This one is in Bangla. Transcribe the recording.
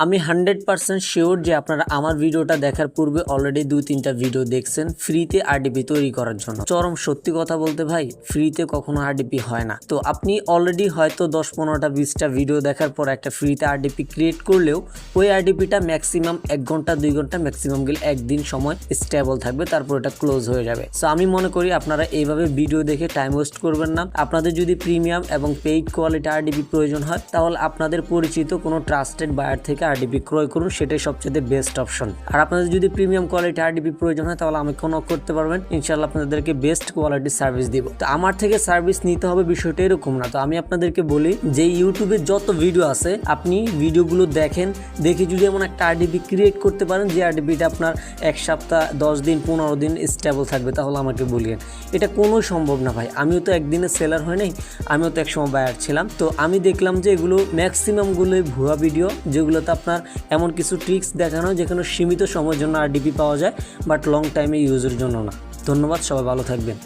আমি 100% শিওর যে আপনারা আমার ভিডিওটা দেখার পূর্বে অলরেডি 2-3টা ভিডিও দেখছেন ফ্রিতে আরডিপি তৈরি করার জন্য। চরম সত্যি কথা বলতে ভাই, ফ্রিতে কখনো আরডিপি হয় না। তো আপনি অলরেডি হয়তো 10-15টা 20টা ভিডিও দেখার পর একটা ফ্রিতে আরডিপি ক্রিয়েট করলেও ওই আরডিপিটা ম্যাক্সিমাম 1 ঘন্টা 2 ঘন্টা ম্যাক্সিমাম গেলে একদিন সময় স্টেবল থাকবে, তারপর এটা ক্লোজ হয়ে যাবে। সো আমি মনে করি আপনারা এইভাবে ভিডিও দেখে টাইম ওয়েস্ট করবেন না। আপনাদের যদি প্রিমিয়াম এবং পেইড কোয়ালিটি আরডিপি প্রয়োজন হয় তাহলে আপনাদের পরিচিত কোনো ট্রাস্টেড বায়ার থেকে আরডিপি ক্রয় করুন, সেটাই সবচেয়ে বেস্ট অপশন। আর আপনাদের যদি প্রিমিয়াম কোয়ালিটি আরডিপি প্রয়োজন হয় তাহলে আমাকে কনক করতে পারবেন, ইনশাআল্লাহ আপনাদেরকে বেস্ট কোয়ালিটি সার্ভিস দিব। তো আমার থেকে সার্ভিস নিতে হবে বিষয়টা এরকম না। তো আমি আপনাদেরকে বলি যে ইউটিউবে যত ভিডিও আছে আপনি ভিডিওগুলো দেখেন, দেখে যদি এমন একটা আরডিপি ক্রিয়েট করতে পারেন যে আরডিপিটা আপনার 1 সপ্তাহ 10 দিন 15 দিন স্টেবল থাকবে, তাহলে আমাকে বলিয়েন। এটা কোনো সম্ভব না ভাই, আমিও তো একদিনে সেলার হয় নাই, আমিও তো একসময় বায়ার ছিলাম। তো আমি দেখলাম যে এগুলো ম্যাক্সিমামগুলোই ভুয়া ভিডিও, যেগুলোতে আপনার এমন কিছু ট্রিক্স দেখানো যেখানে সীমিত সময়ের জন্য আরডিপি পাওয়া যায়, বাট লং টাইমে ইউজের জন্য না। ধন্যবাদ, সবাই ভালো থাকবেন।